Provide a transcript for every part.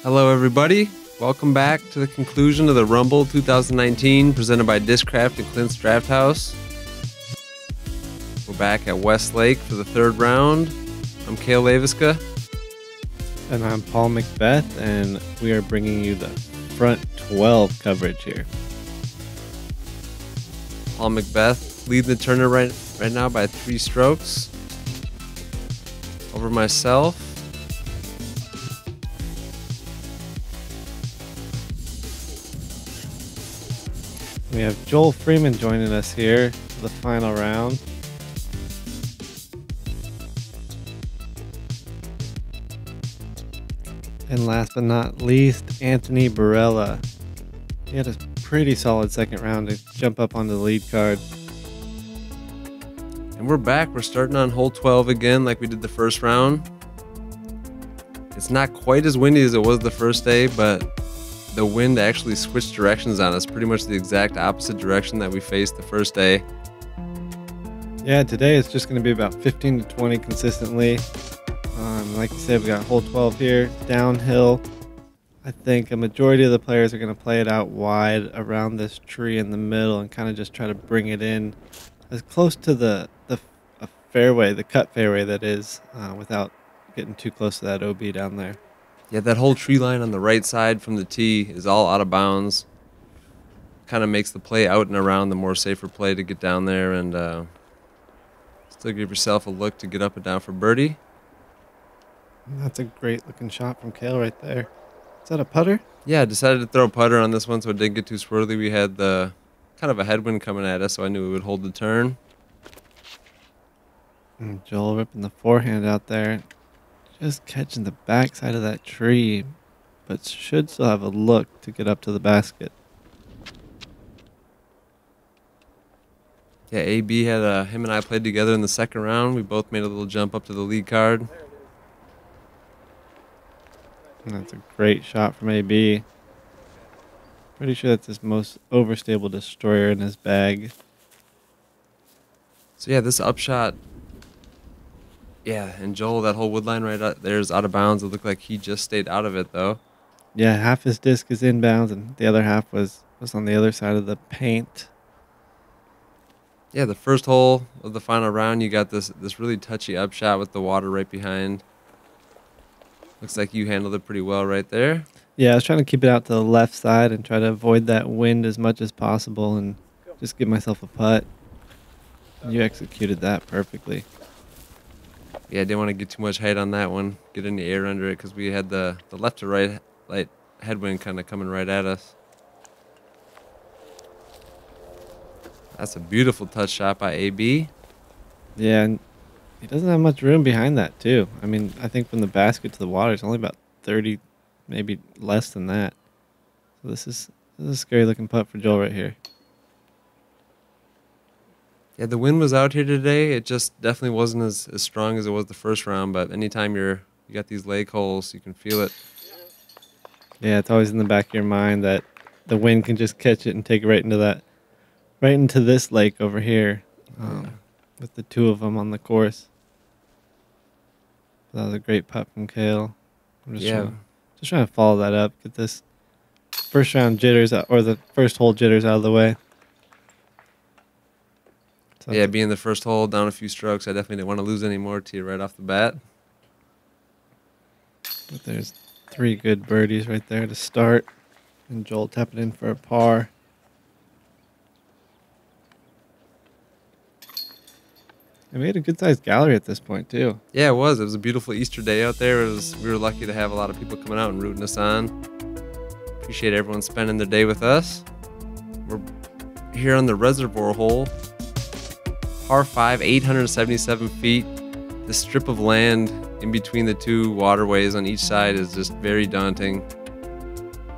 Hello everybody, welcome back to the conclusion of the Rumble 2019 presented by Discraft and Clint's Draft House. We're back at Westlake for the third round. I'm Cale Leiviska. And I'm McBeth, and we are bringing you the front 12 coverage here. McBeth leading the tournament right now by 3 strokes over myself. We have Joel Freeman joining us here for the final round. And last but not least, Anthony Barela. He had a pretty solid second round to jump up onto the lead card. And we're back. We're starting on hole 12 again like we did the first round. It's not quite as windy as it was the first day, but the wind actually switched directions on us, pretty much the exact opposite direction that we faced the first day. Yeah, today it's just going to be about 15 to 20 consistently. Like you said, we got hole 12 here, downhill. I think a majority of the players are going to play it out wide around this tree in the middle and kind of just try to bring it in as close to the fairway, the cut fairway that is, without getting too close to that OB down there. Yeah, that whole tree line on the right side from the tee is all out of bounds. Kind of makes the play out and around the more safer play to get down there and still give yourself a look to get up and down for birdie. That's a great looking shot from Cale right there. Is that a putter? Yeah, I decided to throw a putter on this one so it didn't get too swirly. We had the kind of a headwind coming at us, so I knew we would hold the turn. And Joel ripping the forehand out there. Just catching the backside of that tree, but should still have a look to get up to the basket. Yeah, AB had him and I played together in the second round. We both made a little jump up to the lead card. And that's a great shot from AB. Pretty sure that's his most overstable destroyer in his bag. So yeah, this upshot. Yeah, and Joel, that whole wood line right there is out of bounds. It looked like he just stayed out of it, though. Yeah, half his disc is inbounds, and the other half was on the other side of the paint. Yeah, the first hole of the final round, you got this really touchy upshot with the water right behind. Looks like you handled it pretty well right there. Yeah, I was trying to keep it out to the left side and try to avoid that wind as much as possible and just give myself a putt. You executed that perfectly. Yeah, I didn't want to get too much height on that one, get any air under it, because we had the left to right light headwind kind of coming right at us. That's a beautiful touch shot by AB. Yeah, and he doesn't have much room behind that, too. I mean, I think from the basket to the water, it's only about 30, maybe less than that. So this is a scary-looking putt for Joel right here. Yeah, the wind was out here today. It just definitely wasn't as strong as it was the first round, but anytime you got these lake holes, you can feel it. Yeah, it's always in the back of your mind that the wind can just catch it and take it right into this lake over here, with the two of them on the course. That was a great putt from Cale. I'm just trying to follow that up, get this first round jitters out, or the first hole jitters out of the way. So yeah, being the first hole, down a few strokes, I definitely didn't want to lose any more to you right off the bat. But there's 3 good birdies right there to start. And Joel tapping in for a par. And we had a good-sized gallery at this point, too. Yeah, it was. It was a beautiful Easter day out there. We were lucky to have a lot of people coming out and rooting us on. Appreciate everyone spending their day with us. We're here on the reservoir hole. Par 5, 877 feet. The strip of land in between the two waterways on each side is just very daunting.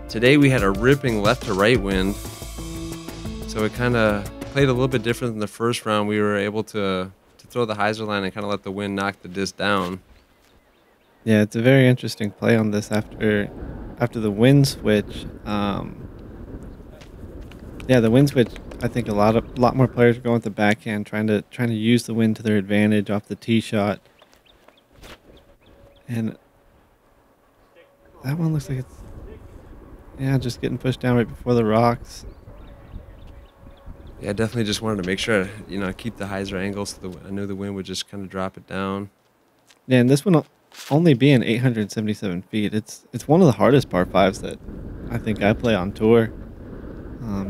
Today we had a ripping left to right wind, so it kind of played a little bit different than the first round. We were able to throw the hyzer line and kind of let the wind knock the disc down. Yeah, it's a very interesting play on this after the wind switch. Yeah, the wind switch. I think a lot more players are going with the backhand, trying to use the wind to their advantage off the tee shot. And That one looks like it's, yeah, just getting pushed down right before the rocks. Yeah, definitely just wanted to make sure, you know, keep the hyzer angle so I knew the wind would just kind of drop it down. Yeah, and this one only being 877 feet, it's one of the hardest par fives that I think I play on tour.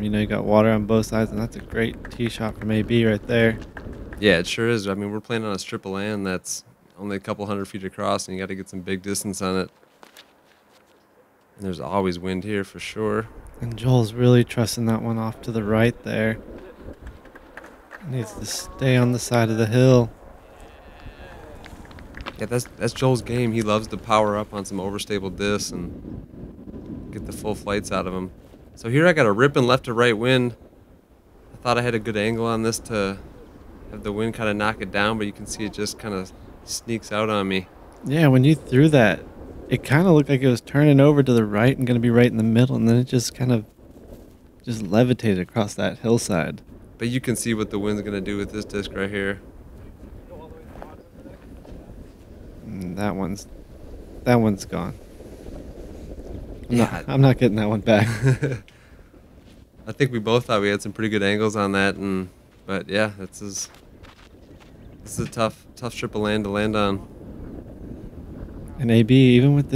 You know, you got water on both sides, and that's a great tee shot from AB right there. Yeah, it sure is. I mean, we're playing on a strip of land that's only a couple 100 feet across, and you got to get some big distance on it. And there's always wind here for sure. And Joel's really trusting that one off to the right there. Needs to stay on the side of the hill. Yeah, that's Joel's game. He loves to power up on some overstable discs and get the full flights out of them. So here I got a ripping left to right wind. I thought I had a good angle on this to have the wind kind of knock it down, but you can see it just kind of sneaks out on me. Yeah, when you threw that, it kind of looked like it was turning over to the right and going to be right in the middle, and then it just kind of just levitated across that hillside. But you can see what the wind's going to do with this disc right here. And that one's gone. Yeah. I'm not getting that one back. I think we both thought we had some pretty good angles on that, but yeah, this is a tough strip of land to land on. And AB, even with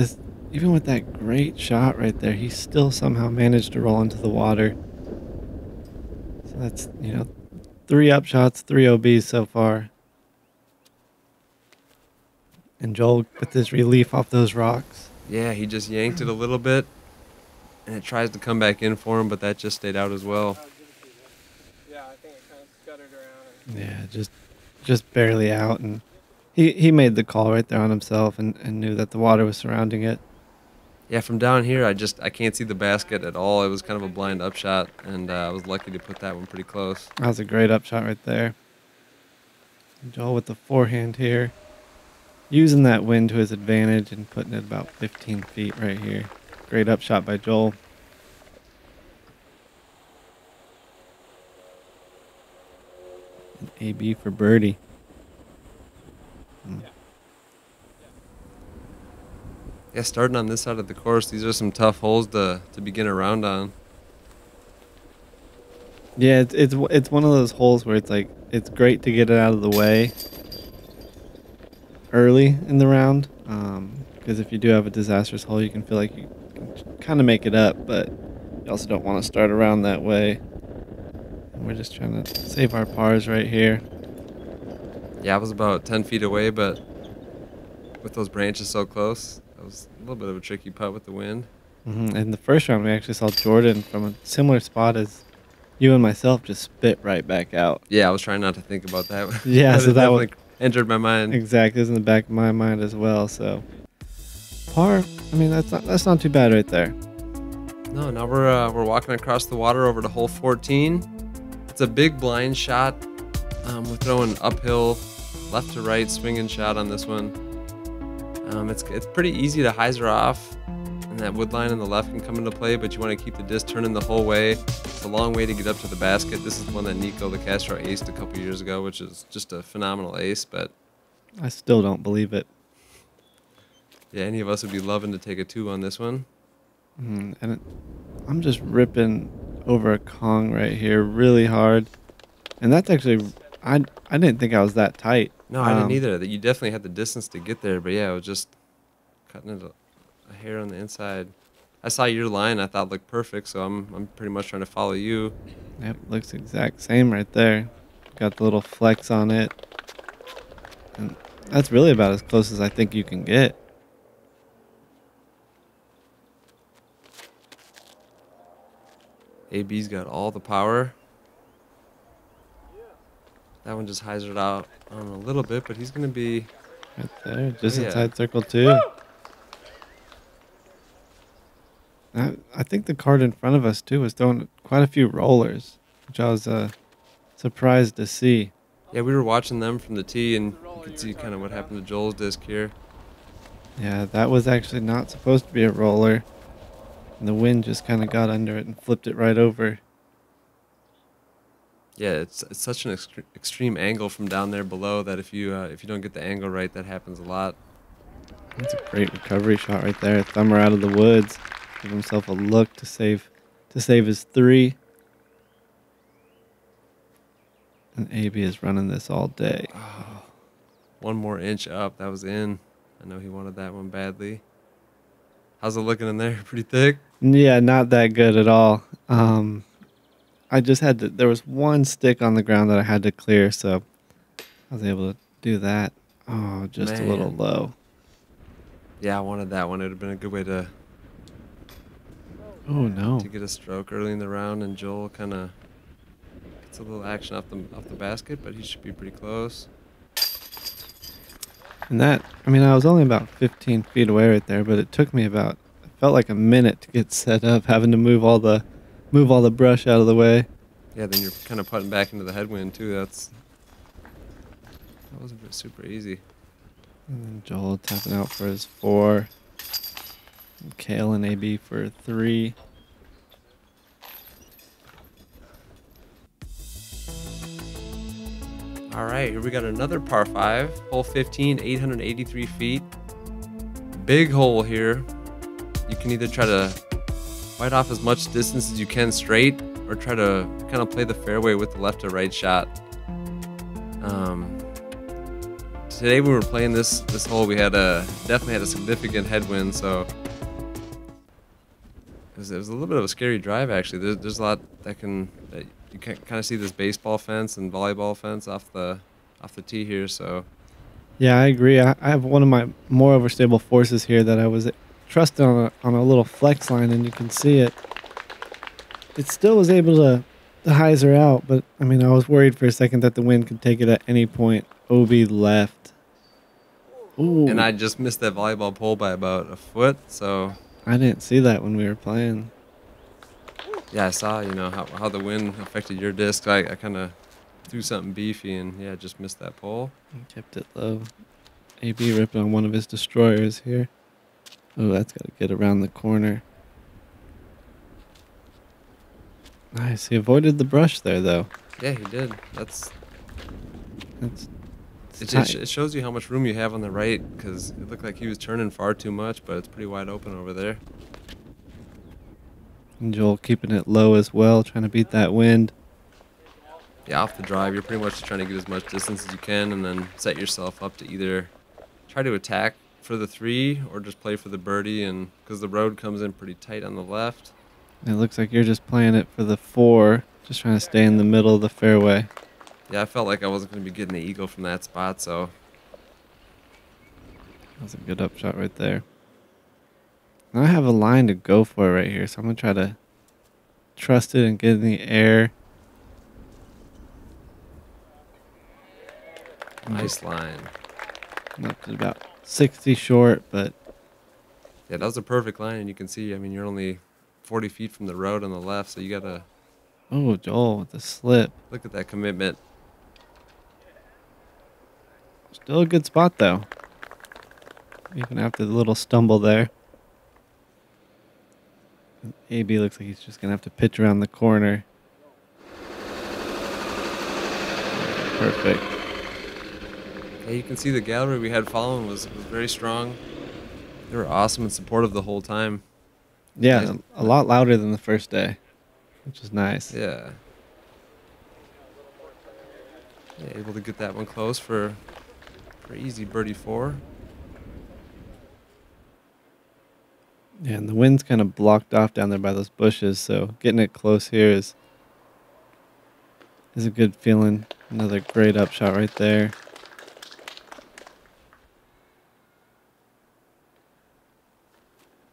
that great shot right there, he still somehow managed to roll into the water. So that's, you know, 3 up shots, 3 OBs so far. And Joel with his relief off those rocks. Yeah, he just yanked it a little bit, and it tries to come back in for him, but that just stayed out as well. Yeah, I think it kind of scuttered around. Yeah, just barely out, and he made the call right there on himself and knew that the water was surrounding it. Yeah, from down here, I can't see the basket at all. It was kind of a blind upshot, and I was lucky to put that one pretty close. That was a great upshot right there. Joel with the forehand here, using that wind to his advantage and putting it about 15 feet right here. Great upshot by Joel. And AB for birdie. Yeah, starting on this side of the course, these are some tough holes to begin a round on. Yeah, it's one of those holes where it's like it's great to get it out of the way early in the round, because if you do have a disastrous hole, you can feel like you can kind of make it up, but you also don't want to start around that way. And we're just trying to save our pars right here. Yeah, I was about 10 feet away, but with those branches so close, that was a little bit of a tricky putt with the wind. In the first round, we actually saw Jordan from a similar spot as you and myself just spit right back out. Yeah, I was trying not to think about that. Yeah, so that one entered my mind. Exactly, it's in the back of my mind as well. So par, I mean, that's not too bad right there. No, now we're walking across the water over to hole 14. It's a big blind shot. We're throwing uphill, left to right, swinging shot on this one. It's pretty easy to hyzer off, and that wood line on the left can come into play, but you want to keep the disc turning the whole way. It's a long way to get up to the basket. This is one that Nico the Castro aced a couple years ago, which is just a phenomenal ace, but I still don't believe it. yeah, any of us would be loving to take a 2 on this one. I'm just ripping over a Kong right here really hard, and that's actually I didn't think I was that tight. No, I didn't either. You definitely had the distance to get there, but yeah, it was just cutting it a hair on the inside. I saw your line, I thought looked perfect, so I'm pretty much trying to follow you. Yep, looks exact same right there. Got the little flex on it, and that's really about as close as I think you can get. AB's got all the power. That one just hyzered out on a little bit, but he's going to be Right there, just yeah. inside circle 2. I think the card in front of us, too, was throwing quite a few rollers, which I was surprised to see. Yeah, we were watching them from the tee, and you could see kind of what happened to Joel's disc here. Yeah, that was actually not supposed to be a roller. And the wind just kind of got under it and flipped it right over. Yeah, it's such an extreme angle from down there below that if you don't get the angle right, that happens a lot. That's a great recovery shot right there. Thumber out of the woods. Give himself a look to save his 3. And AB is running this all day. Oh, 1 more inch up. That was in. I know he wanted that one badly. How's it looking in there? Pretty thick? Yeah, not that good at all. I just had to, there was one stick on the ground that I had to clear, so I was able to do that. Oh, just a little low. Yeah, I wanted that one. It would have been a good way to no. get a stroke early in the round, and Joel kind of gets a little action off the basket, but he should be pretty close. And that, I mean, I was only about 15 feet away right there, but it took me it felt like a minute to get set up, having to move all the brush out of the way. Yeah, then you're kind of putting back into the headwind too. That wasn't super easy. And then Joel tapping out for his 4. And Cale and AB for 3. All right, here we got another par 5, hole 15, 883 feet. Big hole here. You can either try to fight off as much distance as you can straight, or try to kind of play the fairway with the left to right shot. Today when we were playing this hole, we had definitely had a significant headwind, so it was a little bit of a scary drive actually. There's a lot that you can kind of see this baseball fence and volleyball fence off the tee here. So yeah, I agree. I have one of my more overstable forces here that I was trusting on a little flex line, and you can see it. It still was able to hyzer out, but I mean, I was worried for a second that the wind could take it at any point. OB left. Ooh. And I just missed that volleyball pole by about a foot, so I didn't see that when we were playing. Yeah, I saw, how the wind affected your disc. I kind of threw something beefy and, yeah, just missed that pole. Kept it low. AB ripping on one of his destroyers here. Oh, that's got to get around the corner. Nice. He avoided the brush there, though. Yeah, he did. It shows you how much room you have on the right, because it looked like he was turning far too much, but it's pretty wide open over there. And Joel keeping it low as well, trying to beat that wind. Yeah, off the drive, you're pretty much just trying to get as much distance as you can, and then set yourself up to either try to attack for the 3 or just play for the birdie, and because the road comes in pretty tight on the left. It looks like you're just playing it for the 4, just trying to stay in the middle of the fairway. Yeah, I felt like I wasn't going to be getting the eagle from that spot, so. That was a good upshot right there. Now I have a line to go for right here, so I'm going to try to trust it and get in the air. Nice line. I'm up to about 60 short, but. Yeah, that was a perfect line, and you can see, I mean, you're only 40 feet from the road on the left, so you got to. Oh, Joel with the slip. Look at that commitment. Still a good spot, though. Even after the little stumble there. And AB looks like he's just going to have to pitch around the corner. Perfect. Yeah, you can see the gallery we had following was very strong. They were awesome and supportive the whole time. Yeah, a lot louder than the first day, which is nice. Yeah. Yeah, able to get that one close for easy birdie 4. Yeah, and the wind's kind of blocked off down there by those bushes, so getting it close here is a good feeling. Another great upshot right there.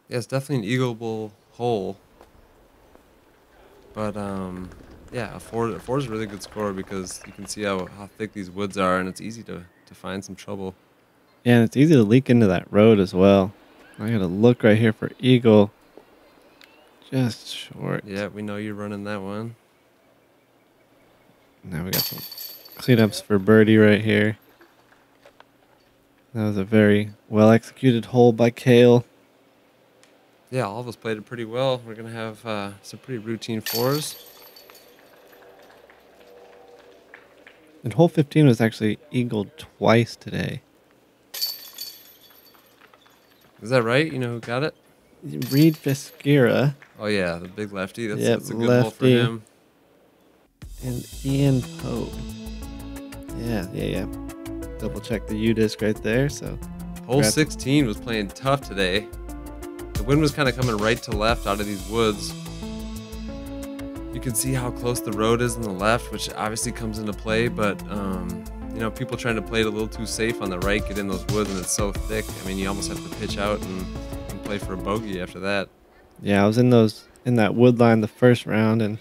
Yeah, it's definitely an eagleable hole. But yeah, a 4 is a really good score because you can see how thick these woods are, and it's easy to find some trouble. Yeah, and it's easy to leak into that road as well. I gotta look right here for eagle. Just short. Yeah, we know you're running that one. Now we got some cleanups for birdie right here. That was a very well executed hole by Cale. Yeah, all of us played it pretty well. We're going to have some pretty routine 4s. And hole 15 was actually eagled twice today. Is that right? You know who got it? Reed Viscera. Oh yeah, the big lefty. That's a good lefty. hole for him. And Ian Pope. Yeah. Double check the U-disc right there. So Hole 16 was playing tough today. The wind was kind of coming right to left out of these woods. You can see how close the road is on the left, which obviously comes into play, but you know, people trying to play it a little too safe on the right, get in those woods, and it's so thick. I mean, you almost have to pitch out and play for a bogey after that. Yeah, I was in that wood line the first round, and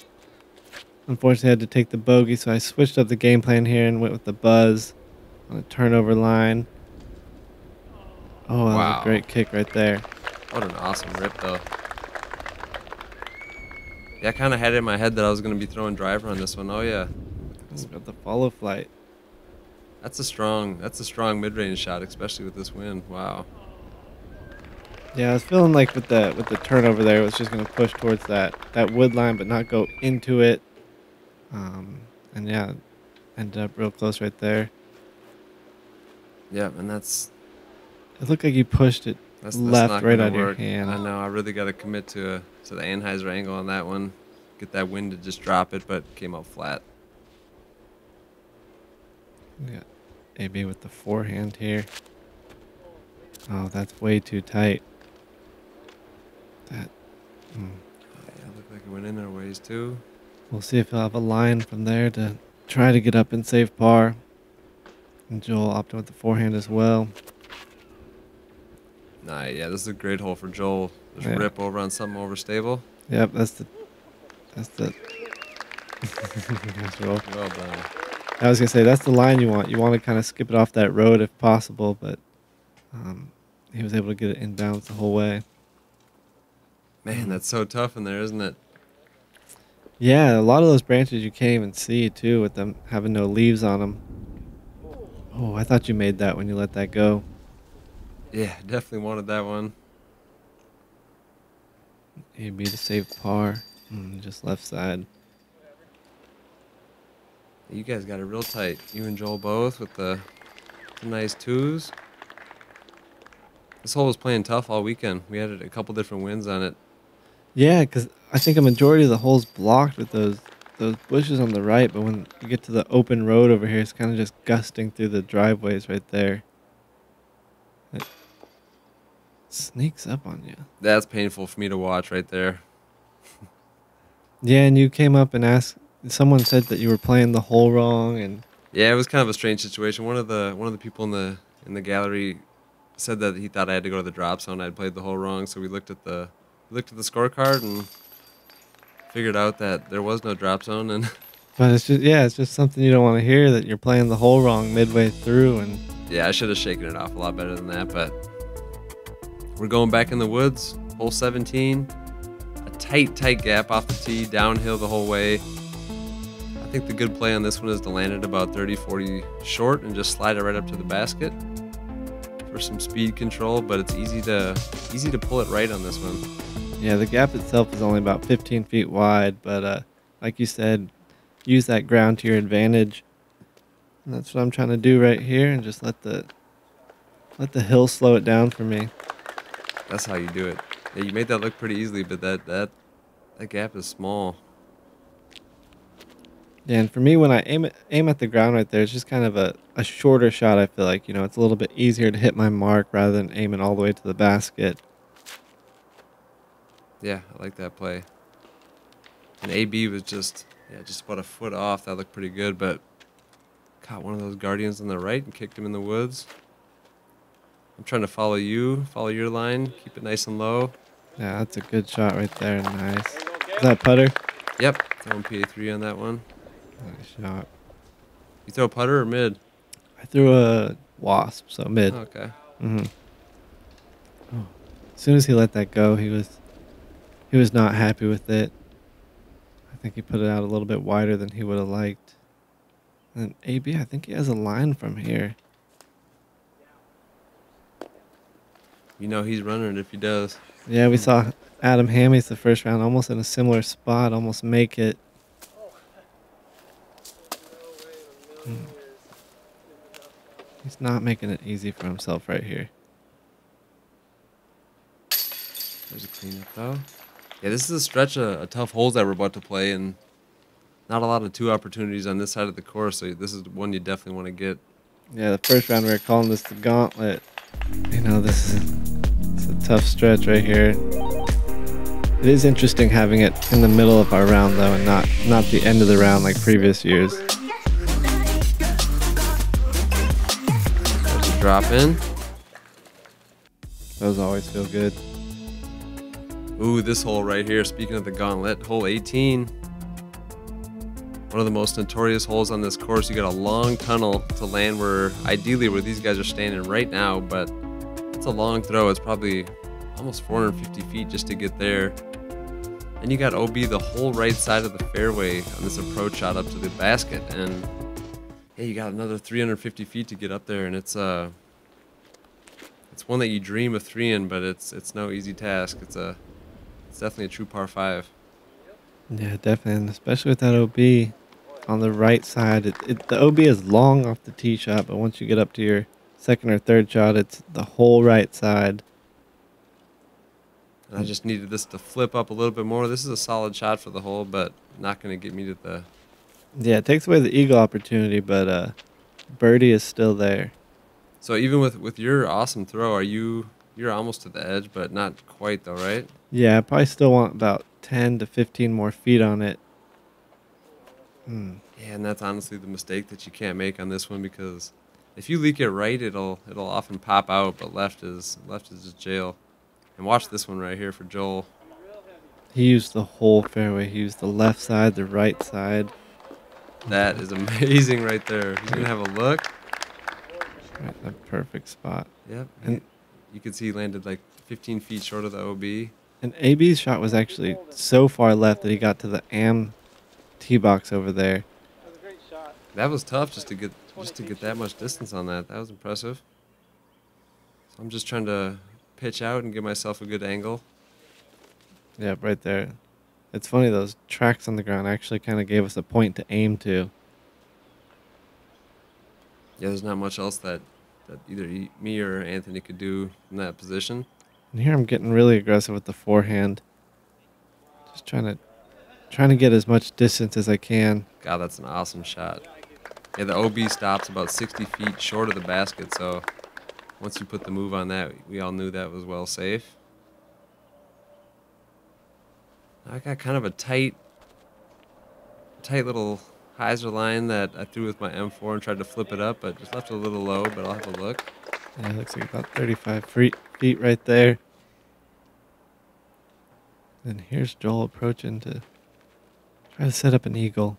unfortunately had to take the bogey, so I switched up the game plan here and went with the buzz on a turnover line. Oh, that was a great kick right there. What an awesome rip, though. Yeah, I kind of had it in my head that I was going to be throwing driver on this one. Oh, yeah. Got the FollowFlight. That's a strong mid-range shot, especially with this wind. Wow. Yeah, I was feeling like with the turnover there, it was just going to push towards that wood line, but not go into it. And yeah, ended up real close right there. Yeah, and that's... It looked like you pushed it left right out of your hand. I know. I really got to commit to the Anheuser angle on that one. Get that wind to just drop it, but came out flat. Yeah, AB with the forehand here. Oh, that's way too tight. That. Yeah, looked like it went in our ways too. We'll see if he'll have a line from there to try to get up and save par. And Joel opted with the forehand as well. Nah, yeah, this is a great hole for Joel. Just rip over on something overstable. Yep, that's the. Nice roll. Well done. I was gonna say that's the line you want. You want to kind of skip it off that road if possible, but he was able to get it inbounds the whole way. Man, that's so tough in there, isn't it? Yeah, a lot of those branches you can't even see too, with them having no leaves on them. Oh, I thought you made that when you let that go. Yeah, definitely wanted that one. AB to save par. Just left side. You guys got it real tight. You and Joel both with the nice twos. This hole was playing tough all weekend. We had a couple different wins on it. Yeah, because I think a majority of the holes blocked with those bushes on the right, but when you get to the open road over here, it's kind of just gusting through the driveways right there. It sneaks up on you. That's painful for me to watch right there. Yeah, and you came up and asked. Someone said that you were playing the hole wrong, and yeah, it was kind of a strange situation. One of the people in the gallery said that he thought I had to go to the drop zone. I'd played the hole wrong, so we looked at the scorecard and figured out that there was no drop zone. And but it's just something you don't want to hear, that you're playing the hole wrong midway through. And yeah, I should have shaken it off a lot better than that. But we're going back in the woods. Hole 17, a tight gap off the tee, downhill the whole way. I think the good play on this one is to land it about 30-40 short and just slide it right up to the basket for some speed control, but it's easy to pull it right on this one. Yeah, the gap itself is only about 15 feet wide, but like you said, use that ground to your advantage. And that's what I'm trying to do right here, and just let the hill slow it down for me. That's how you do it. Yeah, you made that look pretty easily, but that gap is small. Yeah, and for me, when I aim at the ground right there, it's just kind of a shorter shot. I feel like, it's a little bit easier to hit my mark rather than aiming all the way to the basket. Yeah, I like that play. And AB was just about a foot off. That looked pretty good, but caught one of those guardians on the right and kicked him in the woods. I'm trying to follow your line, keep it nice and low. Yeah, that's a good shot right there. Nice. Is that putter? Yep, throwing PA3 on that one. Nice shot. You throw putter or mid? I threw a wasp, so mid. Oh, okay. Oh. As soon as he let that go, he was not happy with it. I think he put it out a little bit wider than he would have liked. And then AB, I think he has a line from here. You know he's running it if he does. Yeah, we saw Adam Hammies the first round, almost in a similar spot, almost make it. He's not making it easy for himself right here. There's a cleanup though. Yeah, this is a stretch of tough holes that we're about to play, and not a lot of 2 opportunities on this side of the course, so this is one you definitely want to get. Yeah, the first round we were calling this the gauntlet. You know, it's a tough stretch right here. It is interesting having it in the middle of our round though, and not the end of the round like previous years. There's a drop in. Those always feel good. Ooh, this hole right here, speaking of the gauntlet, hole 18. One of the most notorious holes on this course. You got a long tunnel to land ideally where these guys are standing right now, but it's a long throw. It's probably almost 450 feet just to get there. And you got OB the whole right side of the fairway on this approach shot up to the basket. And yeah, you got another 350 feet to get up there, and it's one that you dream of 3-in, but it's no easy task. It's definitely a true par 5. Yeah, definitely, and especially with that OB on the right side. The OB is long off the tee shot, but once you get up to your second or third shot, it's the whole right side. And I just needed this to flip up a little bit more. This is a solid shot for the hole, but not going to get me to the... Yeah, it takes away the eagle opportunity, but birdie is still there. So even with your awesome throw, you're almost to the edge, but not quite though, right? Yeah, I probably still want about 10 to 15 more feet on it. Yeah, and that's honestly the mistake that you can't make on this one, because if you leak it right, it'll often pop out, but left is just jail. And watch this one right here for Joel. He used the whole fairway. He used the left side, the right side. That is amazing right there. He's gonna have a look. Right, the perfect spot. Yep. And you can see he landed like 15 feet short of the OB. And AB's shot was actually so far left that he got to the AM tee box over there. That was a great shot. That was tough just to get that much distance on that. That was impressive. So I'm just trying to pitch out and give myself a good angle. Yeah, right there. It's funny, those tracks on the ground actually kind of gave us a point to aim to. Yeah, there's not much else that either me or Anthony could do in that position. And here I'm getting really aggressive with the forehand. Just trying to get as much distance as I can. God, that's an awesome shot. Yeah, the OB stops about 60 feet short of the basket, so once you put the move on that, we all knew that was well safe. I got kind of a tight little hyzer line that I threw with my M4 and tried to flip it up, but just left it a little low, but I'll have a look. Yeah, it looks like about 35 feet right there. And here's Joel approaching to try to set up an eagle.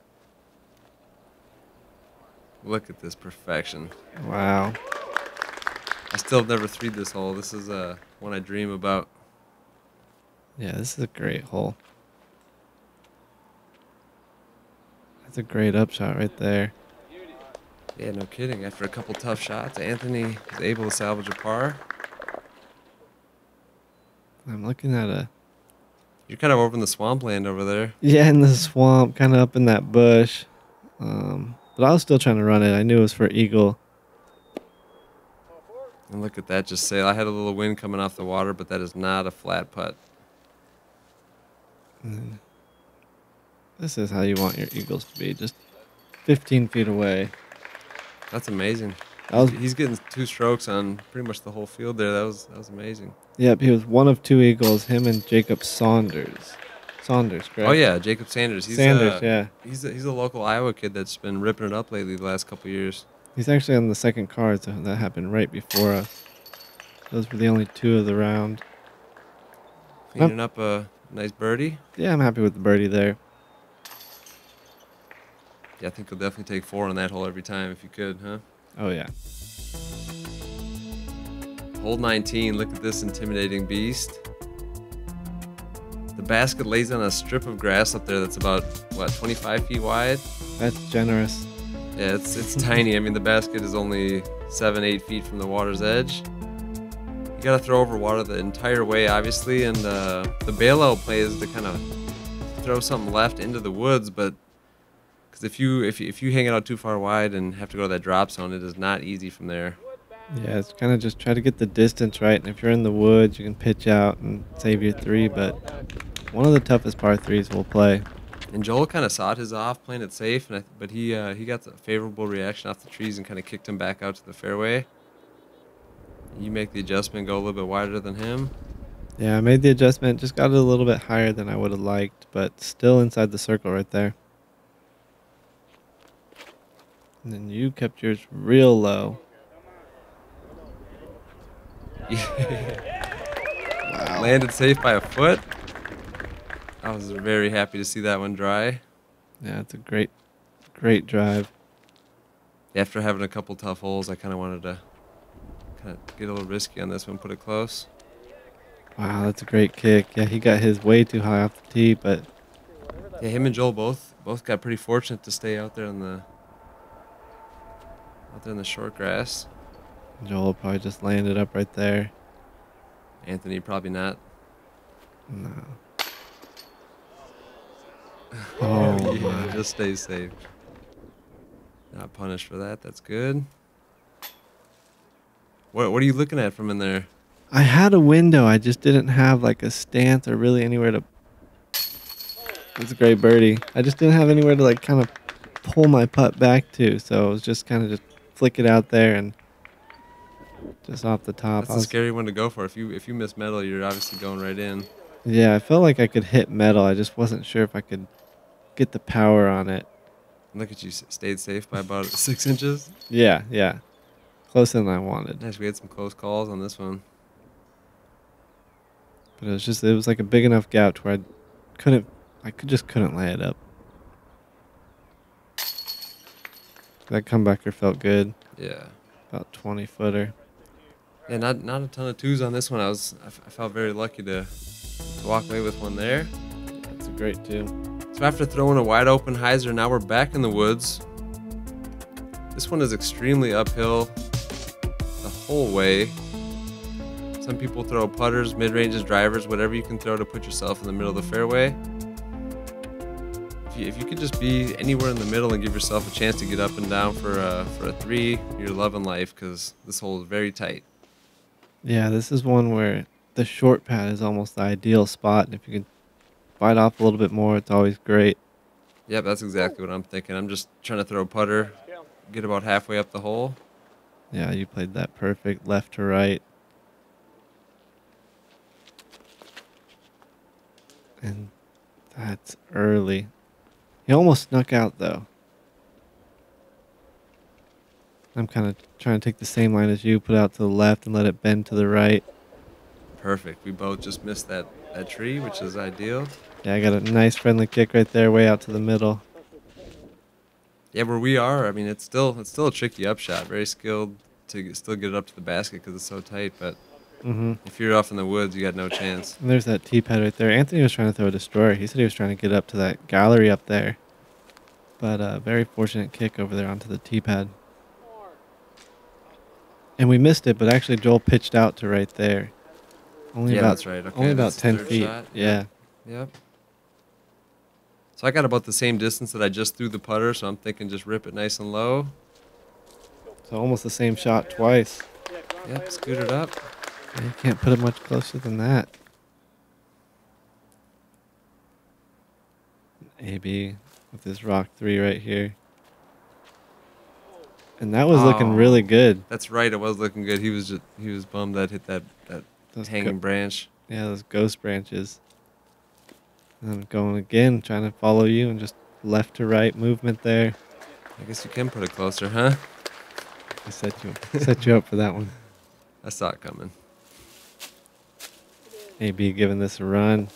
Look at this perfection. Wow. I still have never 3'd this hole. This is one I dream about. Yeah, this is a great hole. That's a great upshot right there. Yeah, no kidding. After a couple tough shots, Anthony was able to salvage a par. I'm looking at You're kind of over in the swampland over there. yeah, in the swamp, kind of up in that bush. But I was still trying to run it. I knew it was for eagle. And look at that, just sail. I had a little wind coming off the water, but that is not a flat putt. And this is how you want your eagles to be, just 15 feet away. That's amazing. That was, He's getting 2 strokes on pretty much the whole field there. That was amazing. yep, he was one of 2 eagles, him and Jacob Saunders. Saunders, correct? Oh yeah, Jacob Sanders. Yeah. He's a local Iowa kid that's been ripping it up lately the last couple of years. He's actually on the second card, so that happened right before us. Those were the only 2 of the round. Cleaning up a nice birdie. Yeah, I'm happy with the birdie there. Yeah, I think he'll definitely take 4 on that hole every time if you could, huh? Oh, yeah. Hole 19, look at this intimidating beast. The basket lays on a strip of grass up there that's about, what, 25 feet wide? That's generous. Yeah, it's tiny. I mean, the basket is only 7-8 feet from the water's edge. You gotta throw over water the entire way, obviously, and the bailout play is to kind of throw something left into the woods, but because if you hang it out too far wide and have to go to that drop zone, it is not easy from there. Yeah, it's kind of just try to get the distance right, and if you're in the woods, you can pitch out and save your three, but one of the toughest par threes we'll play. And Joel kind of sawed his off, playing it safe, but he got a favorable reaction off the trees and kind of kicked him back out to the fairway. You make the adjustment, go a little bit wider than him. Yeah, I made the adjustment, just got it a little bit higher than I would have liked, but still inside the circle right there. And then you kept yours real low. Wow. Landed safe by a foot. I was very happy to see that one dry. Yeah, it's a great drive. After having a couple tough holes, I kind of wanted to get a little risky on this one, put it close. Wow, that's a great kick. Yeah, he got his way too high off the tee, but yeah, him and Joel both got pretty fortunate to stay out there in the short grass. Joel probably just landed up right there. Anthony probably not. No. Oh, yeah, just stay safe. Not punished for that. That's good. What are you looking at from in there? I had a window. I just didn't have like a stance or really anywhere to. It's a great birdie. I just didn't have anywhere to like kind of pull my putt back to, so it was just kind of just flick it out there and just off the top. That's a scary one to go for. If you miss metal, you're obviously going right in. Yeah, I felt like I could hit metal. I just wasn't sure if I could get the power on it. Look at you, stayed safe by about 6 inches. Yeah. Closer than I wanted. Nice, we had some close calls on this one. But it was like a big enough gap to where I just couldn't lay it up. That comebacker felt good. Yeah. About 20-footer. Yeah, not a ton of twos on this one. I felt very lucky to walk away with one there. That's a great two. So after throwing a wide open hyzer, now we're back in the woods. This one is extremely uphill the whole way. Some people throw putters, mid-ranges, drivers, whatever you can throw to put yourself in the middle of the fairway. If you could just be anywhere in the middle and give yourself a chance to get up and down for a three, you're loving life, because this hole is very tight. Yeah, this is one where the short pad is almost the ideal spot, and if you can bite off a little bit more, it's always great. Yep, that's exactly what I'm thinking. I'm just trying to throw a putter, get about halfway up the hole. Yeah, you played that perfect, left to right. And that's early. He almost snuck out, though. I'm kind of trying to take the same line as you, put out to the left and let it bend to the right. Perfect. We both just missed that tree, which is ideal. Yeah, I got a nice friendly kick right there, way out to the middle. Yeah, where we are, I mean, it's still a tricky upshot. Very skilled to still get it up to the basket because it's so tight. But if you're off in the woods, you got no chance. And there's that tee pad right there. Anthony was trying to throw a destroyer. He said he was trying to get up to that gallery up there. But very fortunate kick over there onto the tee pad. And we missed it, but actually Joel pitched out to right there. That's right. Okay, only about 10 feet. Shot. Yeah. Yep. So I got about the same distance that I just threw the putter, so I'm thinking just rip it nice and low. So almost the same shot twice. Yep, scoot it up. You can't put it much closer than that. AB with his rock 3 right here. And that was looking really good. That's right, it was looking good. He was bummed that hit that hanging branch. Yeah, those ghost branches. And I'm going again, trying to follow you, and just left to right movement there. I guess you can put it closer, huh? I set you up for that one. I saw it coming. AB giving this a run.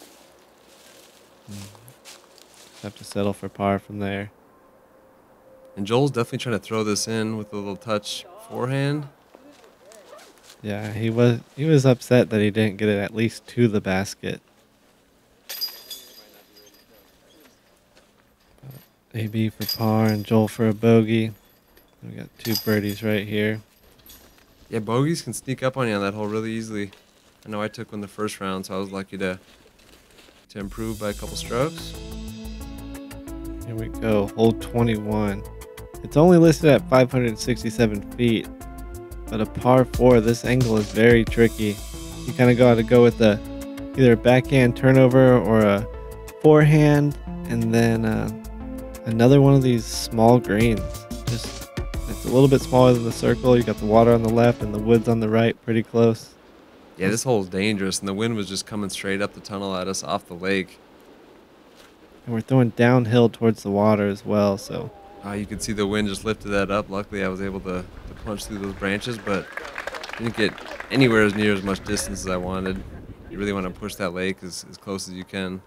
Have to settle for par from there. And Joel's definitely trying to throw this in with a little touch forehand. Yeah, he was upset that he didn't get it at least to the basket. AB for par and Joel for a bogey. We got 2 birdies right here. Yeah, bogeys can sneak up on you on that hole really easily. I know I took one the first round, so I was lucky to improve by a couple strokes. Here we go, hole 21. It's only listed at 567 feet. But a par 4, this angle is very tricky. You kind of got to go with either a backhand turnover or a forehand, and then another one of these small greens. Just it's a little bit smaller than the circle. You got the water on the left and the woods on the right, pretty close. Yeah, this hole's dangerous, and the wind was just coming straight up the tunnel at us off the lake. And we're throwing downhill towards the water as well, so. You could see the wind just lifted that up. Luckily, I was able to punch through those branches, but didn't get anywhere as near as much distance as I wanted. You really want to push that lake as close as you can.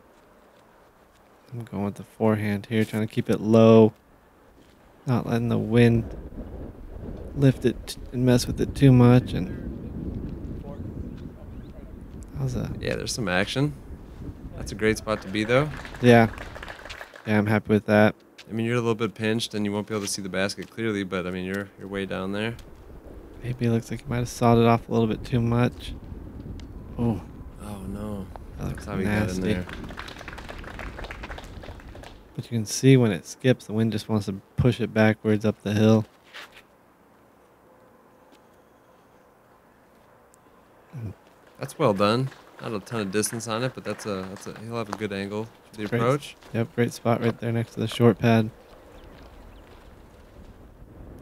I'm going with the forehand here, trying to keep it low, not letting the wind lift it and mess with it too much. And how's that? Yeah, there's some action. That's a great spot to be, though. Yeah, I'm happy with that. I mean, you're a little bit pinched, and you won't be able to see the basket clearly, but I mean, you're way down there. Maybe it looks like you might have sawed it off a little bit too much. Oh. Oh no. That looks how we got in there. But you can see when it skips, the wind just wants to push it backwards up the hill. That's well done. Not a ton of distance on it, but he'll have a good angle for the approach. Yep, great spot right there next to the short pad.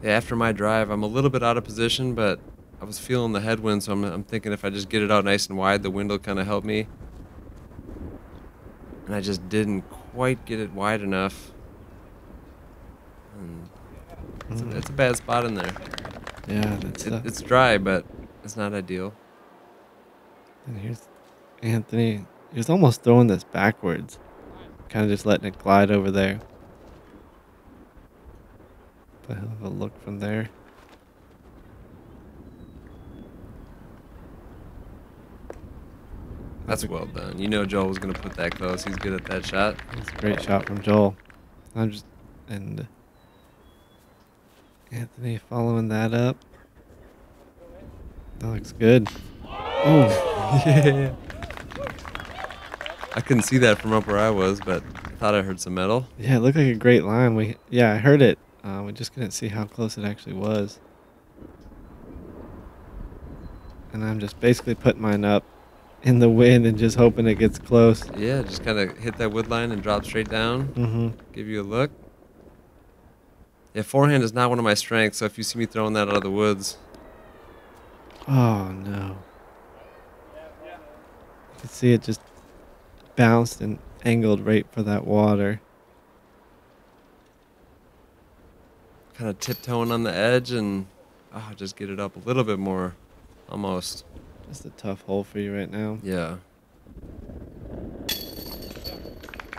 Yeah, after my drive, I'm a little bit out of position, but I was feeling the headwind, so I'm thinking if I just get it out nice and wide, the wind will kind of help me. And I just didn't quite get it wide enough. And it's a bad spot in there. Yeah, it's dry, but it's not ideal. And here's Anthony. He was almost throwing this backwards, kind of just letting it glide over there. But he'll have a look from there. That's well done. You know Joel was going to put that close. He's good at that shot. It's a great shot from Joel. And Anthony following that up. That looks good. Oh, yeah. I couldn't see that from up where I was, but I thought I heard some metal. Yeah, it looked like a great line. I heard it. We just couldn't see how close it actually was. And I'm just basically putting mine up in the wind and just hoping it gets close. Yeah, just kind of hit that wood line and drop straight down. Mm-hmm. Give you a look. Yeah, forehand is not one of my strengths, so if you see me throwing that out of the woods. Oh, no. You can see it just bounced and angled right for that water. Kind of tiptoeing on the edge and just get it up a little bit more, almost. Just a tough hole for you right now. Yeah.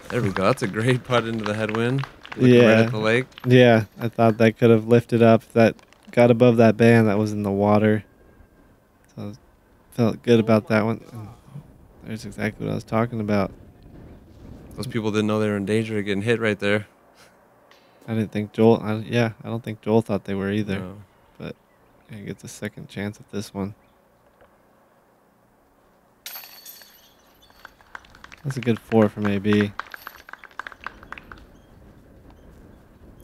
There we go. That's a great putt into the headwind. Looking right at the lake. Yeah, I thought that could have lifted up. That got above that band that was in the water. So I felt good about that one. And there's exactly what I was talking about. Those people didn't know they were in danger of getting hit right there. I didn't think Joel. I don't think Joel thought they were either. No. But he gets a second chance at this one. That's a good 4 from AB.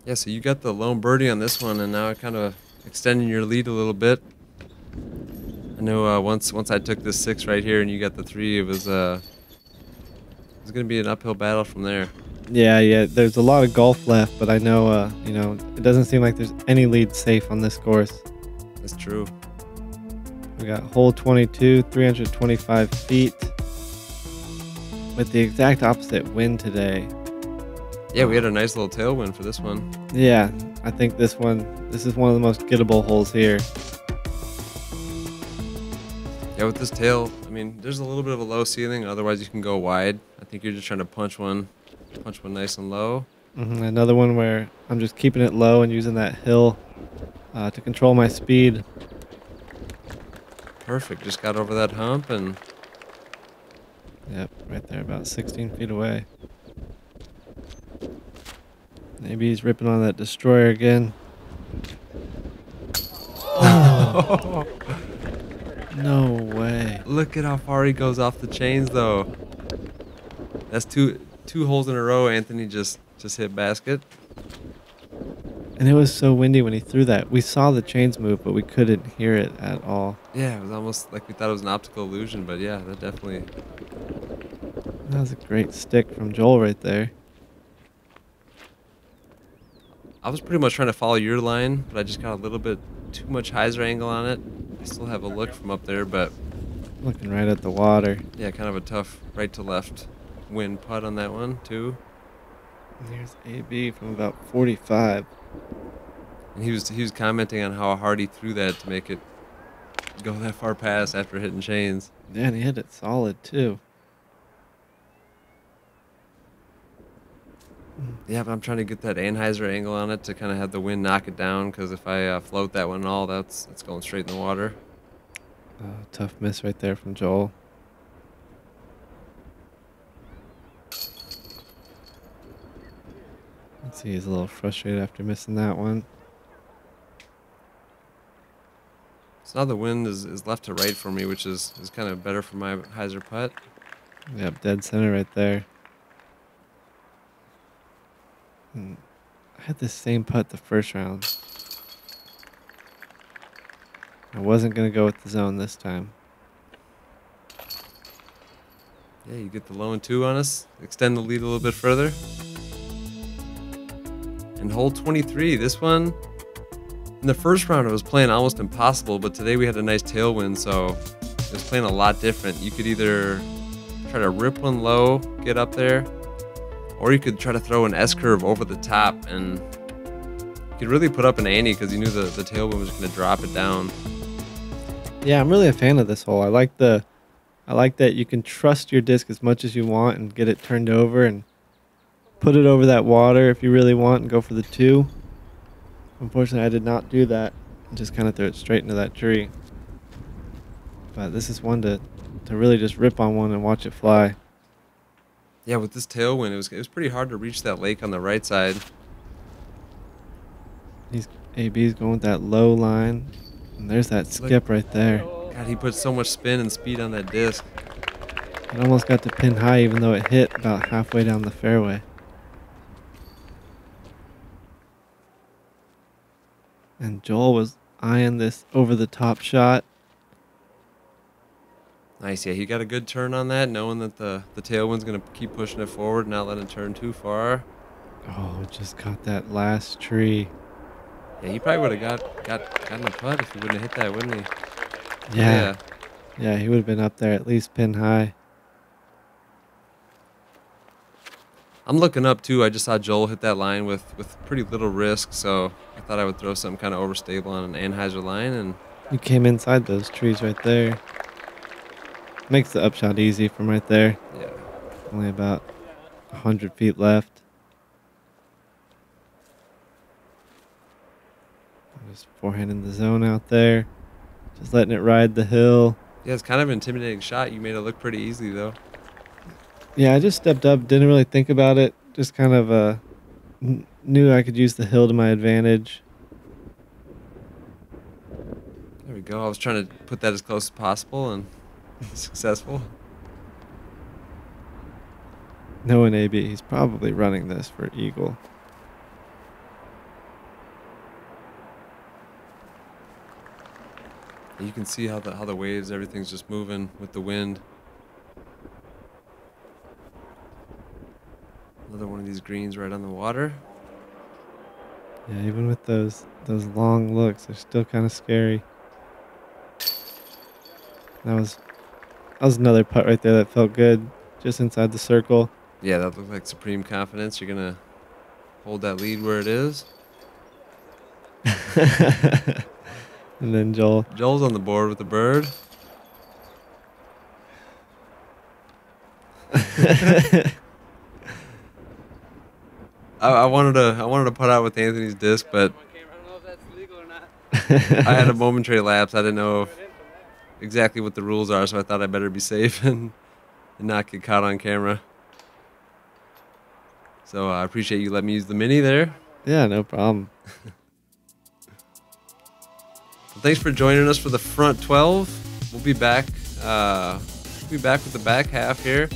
Yeah, so you got the lone birdie on this one, and now kind of extending your lead a little bit. I know once I took this 6 right here and you got the 3, it was going to be an uphill battle from there. Yeah. There's a lot of golf left, but I know, it doesn't seem like there's any lead safe on this course. That's true. We got hole 22, 325 feet. With the exact opposite wind today. Yeah, we had a nice little tailwind for this one. Yeah, I think this is one of the most gettable holes here. Yeah, with this tail, I mean, there's a little bit of a low ceiling. Otherwise, you can go wide. I think you're just trying to punch one nice and low. Another one where I'm just keeping it low and using that hill to control my speed. Perfect. Just got over that hump and... Yep, right there, about 16 feet away. Maybe he's ripping on that destroyer again. Oh. No way. Look at how far he goes off the chains, though. That's two holes in a row. Anthony just hit basket. And it was so windy when he threw that. We saw the chains move, but we couldn't hear it at all. Yeah, it was almost like we thought it was an optical illusion, but yeah, that definitely... That was a great stick from Joel right there. I was pretty much trying to follow your line, but I just got a little bit too much hyzer angle on it. I still have a look from up there, but... Looking right at the water. Yeah, kind of a tough right to left wind putt on that one, too. And here's AB from about 45. And he was commenting on how hard he threw that to make it go that far past after hitting chains. Yeah, and he hit it solid, too. Yeah, but I'm trying to get that Anheuser angle on it to kind of have the wind knock it down, because if I float that one at all, it's going straight in the water. Oh, tough miss right there from Joel. Let's see, he's a little frustrated after missing that one. So now the wind is left to right for me, which is kind of better for my hyzer putt. Yep, dead center right there. I had the same putt the first round. I wasn't going to go with the zone this time. Yeah, you get the low and 2 on us, extend the lead a little bit further. And hole 23, this one, in the first round it was playing almost impossible, but today we had a nice tailwind, so it was playing a lot different. You could either try to rip one low, get up there, or you could try to throw an S-curve over the top, and you could really put up an ante because you knew the tailwind was going to drop it down. Yeah, I'm really a fan of this hole. I like that you can trust your disc as much as you want and get it turned over and put it over that water if you really want and go for the 2. Unfortunately, I did not do that. I just kind of threw it straight into that tree. But this is one to really just rip on one and watch it fly. Yeah, with this tailwind, it was pretty hard to reach that lake on the right side. AB's going with that low line. And there's that skip right there. God, he put so much spin and speed on that disc. It almost got to pin high even though it hit about halfway down the fairway. And Joel was eyeing this over-the-top shot. Nice, yeah, he got a good turn on that, knowing that the tailwind's going to keep pushing it forward, not letting it turn too far. Oh, just caught that last tree. Yeah, he probably would have gotten a putt if he wouldn't have hit that, wouldn't he? Yeah. Yeah, he would have been up there at least pin high. I'm looking up, too. I just saw Joel hit that line with pretty little risk, so I thought I would throw something kind of overstable on an Anheuser line. And you came inside those trees right there. Makes the upshot easy from right there. Yeah. Only about 100 feet left. Just forehand in the zone out there. Just letting it ride the hill. Yeah, it's kind of an intimidating shot. You made it look pretty easy, though. Yeah, I just stepped up, didn't really think about it. Just kind of knew I could use the hill to my advantage. There we go. I was trying to put that as close as possible and successful. Knowing AB, he's probably running this for eagle. You can see how the waves, everything's just moving with the wind. Another one of these greens right on the water. Yeah, even with those long looks, they're still kind of scary. That was another putt right there that felt good, just inside the circle. Yeah, that looked like supreme confidence. You're gonna hold that lead where it is. And then Joel's on the board with the bird. I wanted to put out with Anthony's disc, but I don't know if that's legal or not. I had a momentary lapse. I didn't know exactly what the rules are, so I thought I'd better be safe and not get caught on camera. So I appreciate you letting me use the mini there. Yeah, no problem. Well, thanks for joining us for the front 12. We'll be back. With the back half here.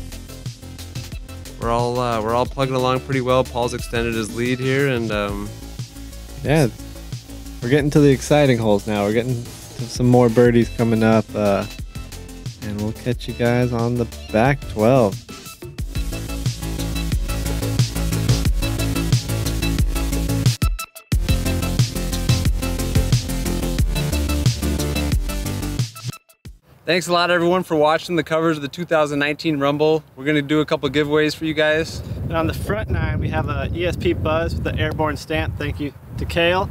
We're all plugging along pretty well. Paul's extended his lead here, and Yeah, we're getting to the exciting holes now. We're getting to some more birdies coming up, and we'll catch you guys on the back 12. Thanks a lot, everyone, for watching the covers of the 2019 Rumble. We're going to do a couple giveaways for you guys. And on the front 9, we have a ESP Buzz with the airborne stamp. Thank you to Cale.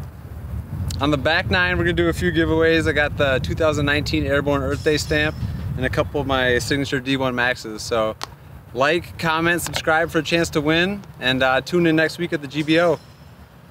On the back 9, we're going to do a few giveaways. I got the 2019 Airborne Earth Day stamp and a couple of my signature D1 Maxes. So like, comment, subscribe for a chance to win, and tune in next week at the GBO.